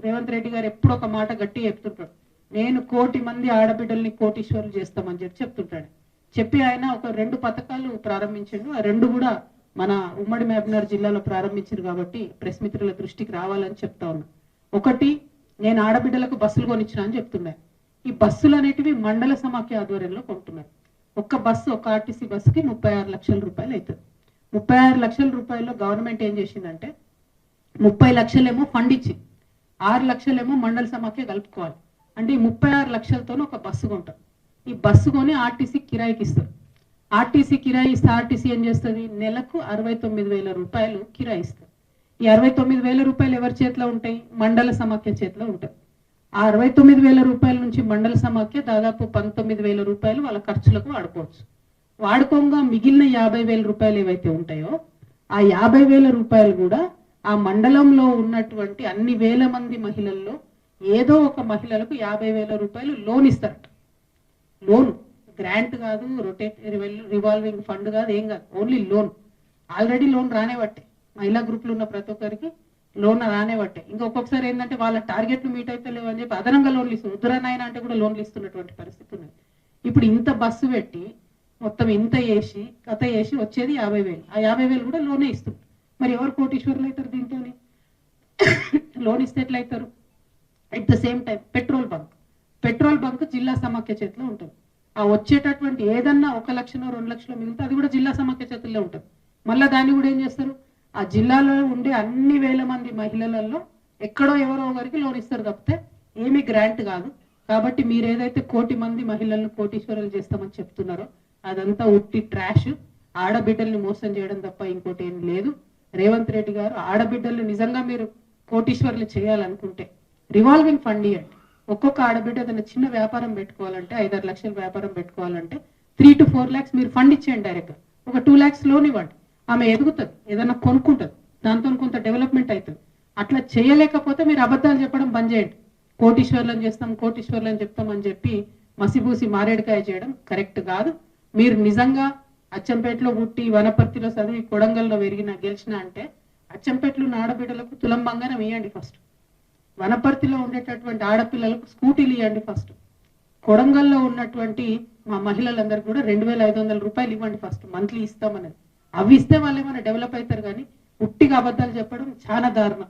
రేవంత్ రెడ్డి గారు ఎప్పుడు ఒక మాట గట్టి చెప్తుంటాడు, నేను 1 కోటి మంది ఆడబిడ్డల్ని కోటీశ్వరులు చేస్తామని చెప్తుంటాడు. చెప్పి ఆయన ఒక 2 పథకాలు ప్రారంభించాడు. ఆ 2 కూడా మన ఉమ్మడి మహబూబ్నగర్ జిల్లాలో ప్రారంభించారు కాబట్టి ప్రెస్ మిత్రుల దృష్టికి రావాలని చెప్తా ఉన్నా. ఒకటి, నేను ఆడబిడ్డలకు బస్సులు కొనిచ్చిన అని చెప్తున్నాను. ఈ బస్సులు అనేటివి మండల సమాఖ్య ఆధ్వర్యంలో కొంటున్నారు. ఒక్క బస్సు, ఒక ఆర్టీసీ బస్సుకి 36 లక్షల రూపాయలు అవుతుంది. 36 లక్షల రూపాయల్లో గవర్నమెంట్ ఏం చేసిందంటే 30 లక్షలేమో ఫండ్ ఇచ్చి 6 లక్షలేమో మండల సమాఖ్య కలుపుకోవాలి. అంటే ఈ 36 లక్షలతో ఒక బస్సు కొంటారు. ఈ బస్సు కొని ఆర్టీసీ కిరాయికి ఇస్తారు. ఆర్టీసీ కిరాయి ఇస్తే ఆర్టీసీ ఏం చేస్తుంది, నెలకు 69,000 రూపాయలు కిరాయి ఇస్తారు. ఈ 69,000 రూపాయలు ఎవరి చేతిలో ఉంటాయి, మండల సమాఖ్య చేతిలో ఉంటాయి. ఆ 69,000 రూపాయల నుంచి మండల సమాఖ్య దాదాపు 19,000 రూపాయలు వాళ్ళ ఖర్చులకు వాడుకోవచ్చు. వాడుకోగా మిగిలిన 50,000 రూపాయలు ఏవైతే ఉంటాయో ఆ 50,000 రూపాయలు కూడా ఆ మండలంలో ఉన్నటువంటి అన్ని వేల మంది మహిళల్లో ఏదో ఒక మహిళలకు 50,000 రూపాయలు లోన్ ఇస్తారట. లోన్, గ్రాంట్ కాదు, రివాల్వింగ్ ఫండ్ కాదు, ఏం కాదు, ఓన్లీ లోన్. ఆల్రెడీ లోన్ రానేబట్టే మహిళా గ్రూపులు ఉన్న ప్రతి ఒక్కరికి లోన్ రానేబట్టే. ఇంకా ఒక్కొక్కసారి ఏంటంటే వాళ్ళ టార్గెట్లు మీట్ అయితే లేవు అని చెప్పి అదనంగా లోన్లు ఇస్తుంది. ఉత్తరాయణ అంటే కూడా లోన్లు ఇస్తున్నటువంటి పరిస్థితి ఉన్నది. ఇప్పుడు ఇంత బస్సు పెట్టి మొత్తం ఇంత వేసి కథ వేసి వచ్చేది 50,000. ఆ 50,000 కూడా లోనే ఇస్తుంది. మరి ఎవరు కోటీశ్వరులు అవుతారు దీంతో? లోన్ ఇస్తే ఎట్లయితారు? At the same time petrol bunk జిల్లా సమాఖ్య చేతిలో ఉంటుంది. ఆ వచ్చేటటువంటి ఏదన్నా 1 లక్షలో 2 లక్షలో మిగిలితే అది కూడా జిల్లా సమాఖ్య చేతుల్లో ఉంటుంది. మళ్ళీ దాన్ని కూడా ఏం చేస్తారు, ఆ జిల్లాలో ఉండే అన్ని వేల మంది మహిళలలో ఎక్కడో ఎవరో ఒకరికి లోన్ ఇస్తారు తప్పితే ఏమీ గ్రాంట్ కాదు. కాబట్టి మీరు ఏదైతే 1 కోటి మంది మహిళలను కోటీశ్వరులు చేస్తామని చెప్తున్నారో అదంతా ఉట్టి ట్రాష్. ఆడబిడ్డల్ని మోసం చేయడం తప్ప ఇంకోటి ఏం లేదు. రేవంత్ రెడ్డి గారు ఆడబిడ్డల్ని నిజంగా మీరు కోటీశ్వరులు చేయాలనుకుంటే రివాల్వింగ్ ఫండ్ ఇవ్వండి. ఒక్కొక్క ఆడబిడ్డ ఏదైనా చిన్న వ్యాపారం పెట్టుకోవాలంటే 5-6 లక్షల వ్యాపారం పెట్టుకోవాలంటే 3 to 4 lakhs మీరు ఫండ్ ఇచ్చేయండి. డైరెక్ట్గా ఒక 2 lakhs లోన్ ఇవ్వండి. ఆమె ఎదుగుతుంది, ఏదైనా కొనుక్కుంటుంది, దాంతో కొంత డెవలప్మెంట్ అవుతుంది. అట్లా చేయలేకపోతే మీరు అబద్ధాలు చెప్పడం బంద్ చేయండి. కోటీశ్వర్లను చెప్తామని చెప్పి మసిబూసి మారేడుకాయ చేయడం కరెక్ట్ కాదు. మీరు నిజంగా అచ్చంపేటలో పుట్టి వనపర్తిలో చదివి కొడంగల్లో గెలిచిన అంటే అచ్చంపేటలో ఉన్న ఆడబిడ్డలకు తులం బంగారం ఇవ్వండి ఫస్ట్. వనపర్తిలో ఉండేటటువంటి ఆడపిల్లలకు స్కూటీలు ఇవ్వండి ఫస్ట్. కొడంగల్లో ఉన్నటువంటి మా మహిళలందరూ కూడా 2,500 రూపాయలు ఇవ్వండి ఫస్ట్, మంత్లీ ఇస్తామనేది. అవి ఇస్తే వాళ్ళు ఏమైనా డెవలప్ అవుతారు. కానీ ఉట్టిగా అబద్ధాలు చెప్పడం చాలా దారుణం.